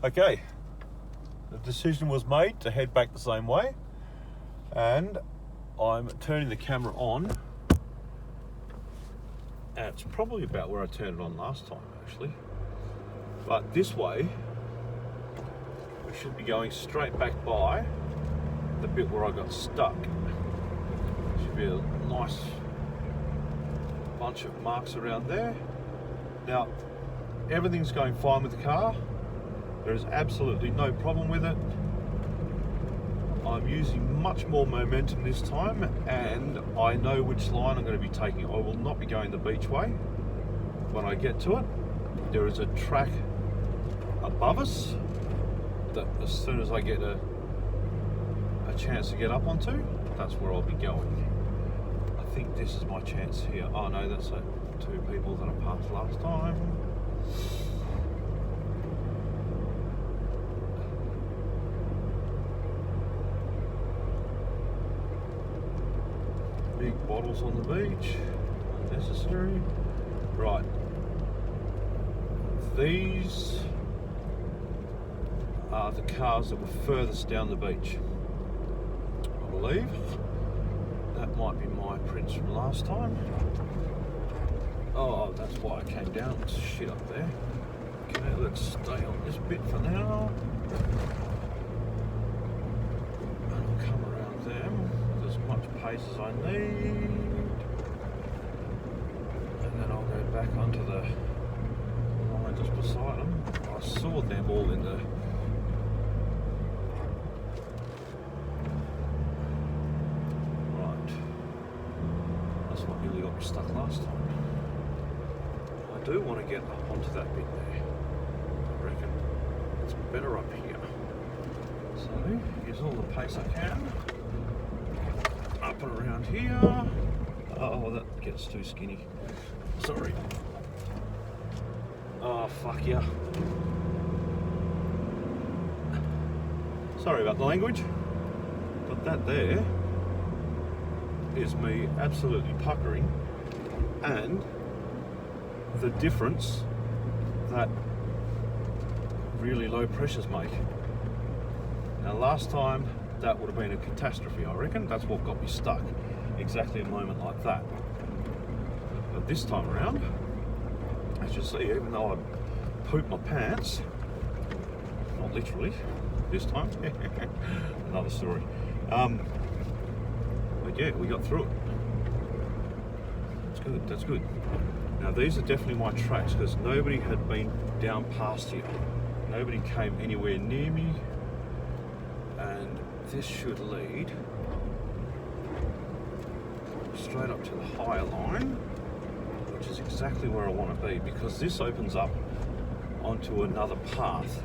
Okay, the decision was made to head back the same way, and I'm turning the camera on, and it's probably about where I turned it on last time actually, but this way we should be going straight back by the bit where I got stuck. Should be a nice bunch of marks around there. Now everything's going fine with the car. There is absolutely no problem with it. I'm using much more momentum this time, and I know which line I'm going to be taking. I will not be going the beach way when I get to it. There is a track above us that as soon as I get a chance to get up onto, that's where I'll be going. I think this is my chance here. Oh no, that's two people that I passed last time. Big bottles on the beach, unnecessary. Right, these are the cars that were furthest down the beach, I believe. That might be my prints from last time. Oh, that's why I came down. It's shit up there. Okay, let's stay on this bit for now. And I'll come around them with as much pace as I need. And then I'll go back onto the line just beside them. I saw them all in the stuck last time. I do want to get up onto that bit there. I reckon it's better up here. So use all the pace I can. Up and around here. Oh, that gets too skinny. Sorry. Oh, fuck yeah. Sorry about the language. But that there is me absolutely puckering, and the difference that really low pressures make. Now last time that would have been a catastrophe, I reckon. That's what got me stuck, exactly a moment like that. But this time around, as you see, even though I pooped my pants, not literally this time, another story, but yeah, we got through it. That's good, that's good. Now these are definitely my tracks because nobody had been down past here. Nobody came anywhere near me, and this should lead straight up to the higher line, which is exactly where I want to be, because this opens up onto another path.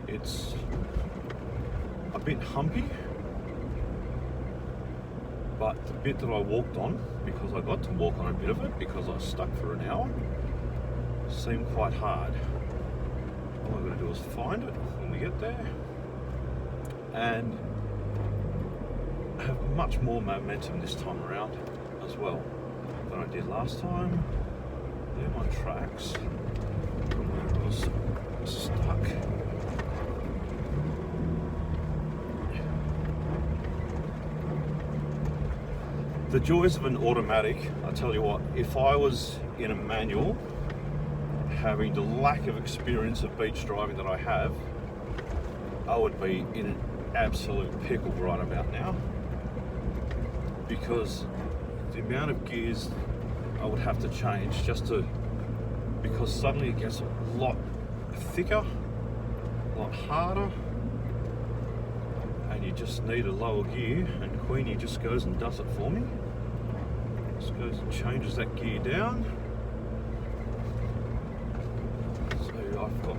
It's a bit humpy, but the bit that I walked on, because I got to walk on a bit of it because I was stuck for an hour, seemed quite hard. All I've got to do is find it when we get there and have much more momentum this time around as well than I did last time. They're my tracks from where I was stuck. The joys of an automatic, I tell you what, if I was in a manual, having the lack of experience of beach driving that I have, I would be in an absolute pickle right about now, because the amount of gears I would have to change because suddenly it gets a lot thicker, a lot harder, and you just need a lower gear, and Queenie just goes and does it for me. Just goes and changes that gear down. So I've got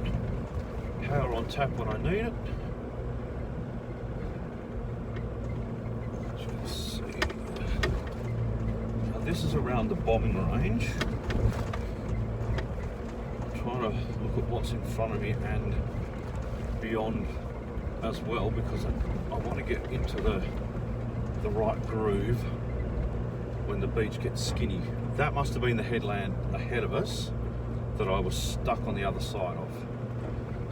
power on tap when I need it. Let's see. Now this is around the bombing range. I'm trying to look at what's in front of me and beyond as well, because I want to get into the right groove when the beach gets skinny. That must have been the headland ahead of us that I was stuck on the other side of.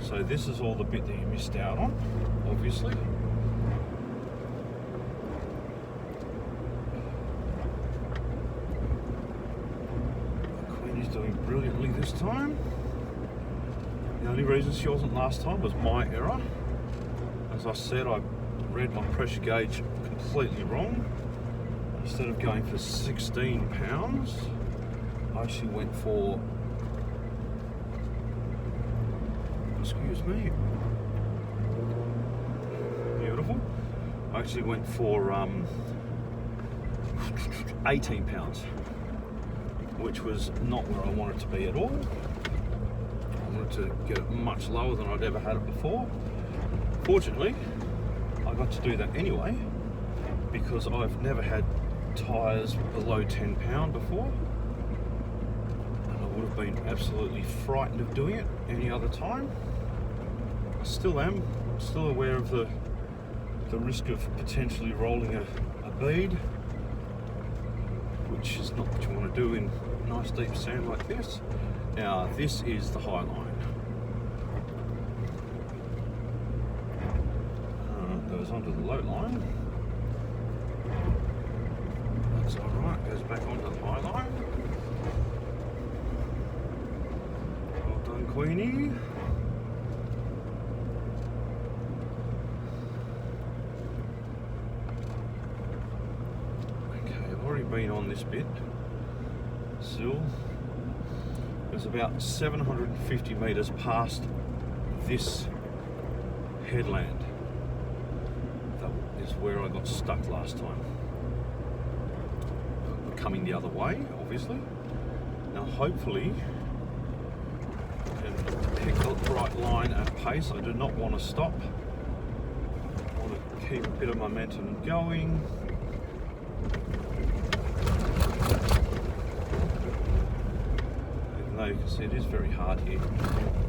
So this is all the bit that you missed out on, obviously. Queenie's doing brilliantly this time. The only reason she wasn't last time was my error. As I said, I read my pressure gauge completely wrong. Instead of going for 16 pounds, I actually went for, excuse me, beautiful. I actually went for 18 pounds, which was not where I wanted to be at all. I wanted to get it much lower than I'd ever had it before. Fortunately, I got to do that anyway, because I've never had tyres below 10 pound before, and I would have been absolutely frightened of doing it any other time. I still am, still aware of the risk of potentially rolling a bead, which is not what you want to do in nice deep sand like this. Now this is the high line. Goes onto the low line. That's alright, goes back onto the high line. Well done, Queenie. Okay, I've already been on this bit. Still, there's about 750 metres past this headland. That is where I got stuck last time. Coming the other way, obviously. Now hopefully I can pick the right line at pace. I do not want to stop. I want to keep a bit of momentum going. Even though you can see it is very hard here.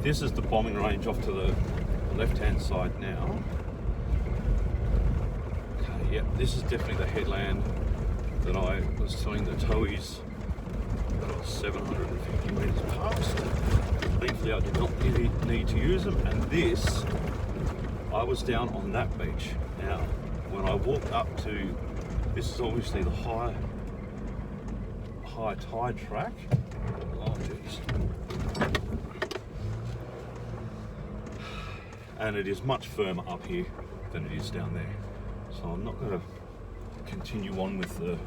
This is the bombing range off to the left-hand side now. Okay, yep, this is definitely the headland that I was telling the towies that I was 750 metres past. Thankfully I did not need to use them, and this, I was down on that beach. Now, when I walked up to, this is obviously the high tide track. Oh geez. And it is much firmer up here than it is down there. So I'm not going to continue on with the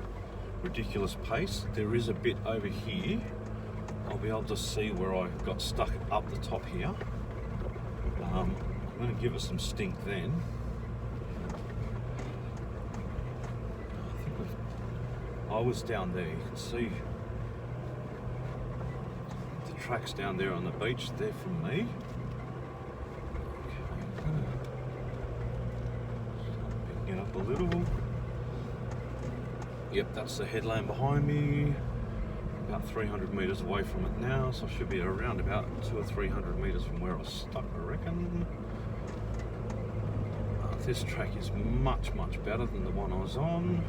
ridiculous pace. There is a bit over here. I'll be able to see where I got stuck up the top here. I'm going to give it some stink then. I was down there. You can see the tracks down there on the beach. They're from me. Picking it up a little. Yep, that's the headland behind me. About 300 metres away from it now, so I should be around about 200 or 300 metres from where I was stuck, I reckon. This track is much better than the one I was on,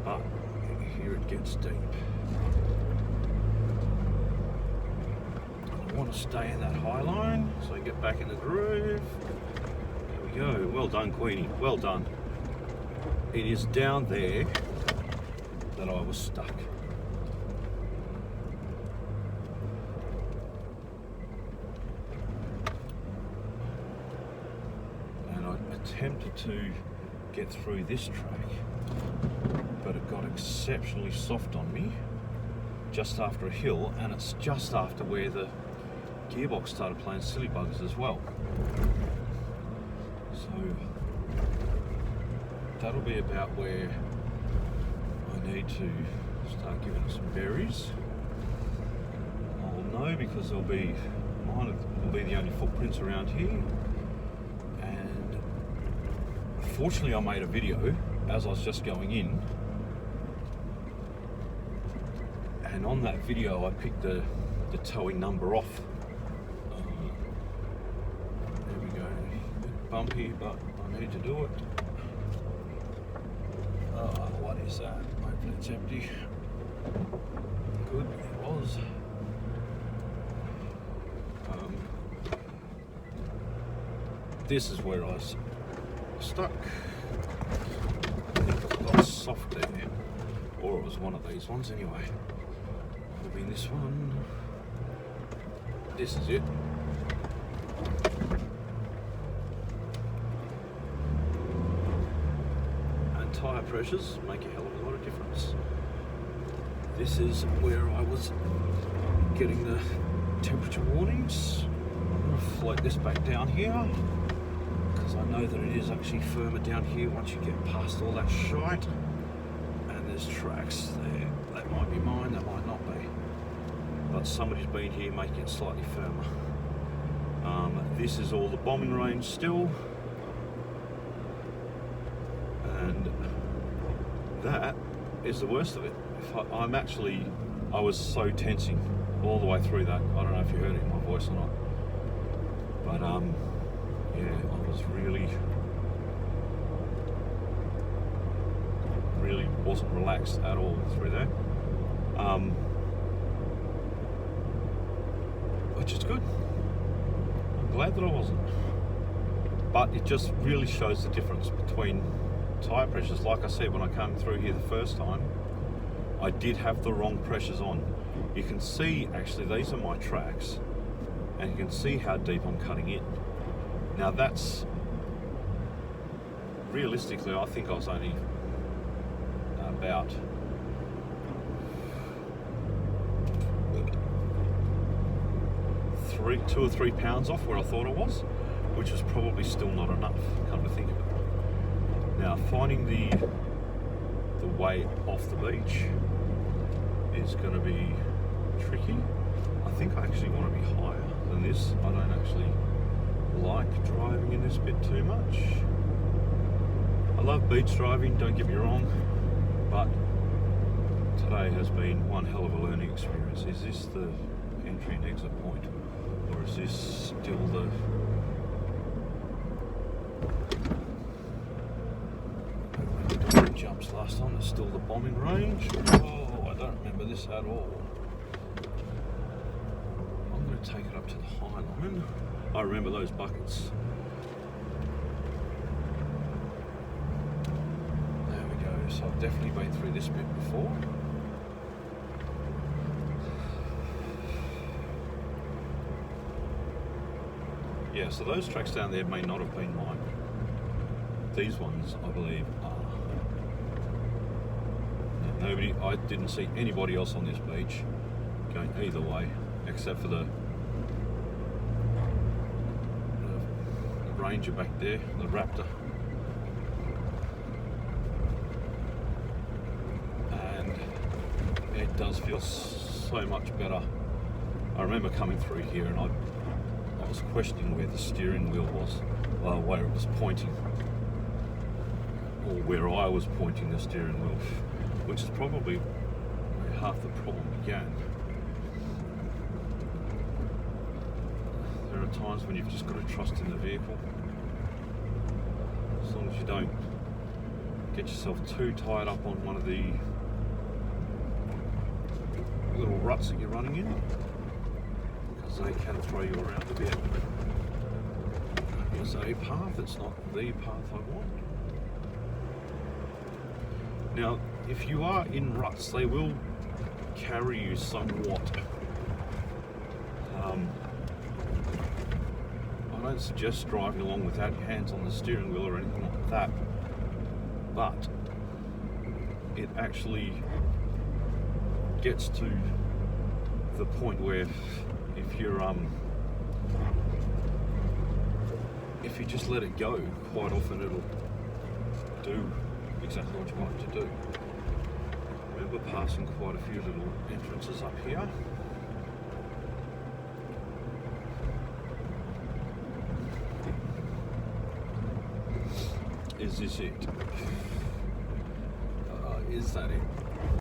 but here it gets deep. I want to stay in that high line so I get back in the groove. There we go. Well done, Queenie. Well done. It is down there that I was stuck. And I attempted to get through this track, but it got exceptionally soft on me just after a hill, and it's just after where the gearbox started playing silly buggers as well. So that'll be about where I need to start giving it some berries. I'll know because mine will be the only footprints around here. And fortunately I made a video as I was just going in, and on that video I picked the towing number off. There we go. Bumpy, but I need to do it. What is that? Hopefully it's empty. Good, it was. this is where I was stuck. I think it got soft there, or it was one of these ones anyway. It'll be this one. This is it. And tyre pressures make a hell of a lot of difference. This is where I was getting the temperature warnings. I'm going to float this back down here because I know that it is actually firmer down here once you get past all that shite. And there's tracks there. That might be mine, that might not be. But somebody's been here making it slightly firmer. This is all the bombing range still. And that is the worst of it. I was so tensing all the way through that. I don't know if you heard it in my voice or not. But yeah, I was really wasn't relaxed at all through that. Which is good. I'm glad that I wasn't. But it just really shows the difference between tyre pressures. Like I said, when I came through here the first time, I did have the wrong pressures on. You can see, actually, these are my tracks, and you can see how deep I'm cutting in. Now that's, realistically, I think I was only about 2 or 3 pounds off where I thought I was, which was probably still not enough, come to think of it. Now, finding the way off the beach is going to be tricky. I think I actually want to be higher than this. I don't actually like driving in this bit too much. I love beach driving, don't get me wrong, but today has been one hell of a learning experience. Is this the entry and exit point, or is this still the jumps last time? It's still the bombing range. Oh, I don't remember this at all. I'm going to take it up to the high line. I remember those buckets. There we go. So I've definitely been through this bit before. Yeah, so those tracks down there may not have been mine. These ones, I believe, are. I didn't see anybody else on this beach going either way, except for the ranger back there, the raptor. And it does feel so much better. I remember coming through here and I was questioning where the steering wheel was, where it was pointing, or where I was pointing the steering wheel, which is probably where half the problem began. There are times when you've just got to trust in the vehicle. As long as you don't get yourself too tied up on one of the little ruts that you're running in, because they can throw you around a bit. Here's a path, it's not the path I want. Now, if you are in ruts, they will carry you somewhat. I don't suggest driving along without your hands on the steering wheel or anything like that, but it actually gets to the point where if you just let it go, quite often it'll do exactly what you want it to do. I remember passing quite a few little entrances up here. Is this it? Is that it?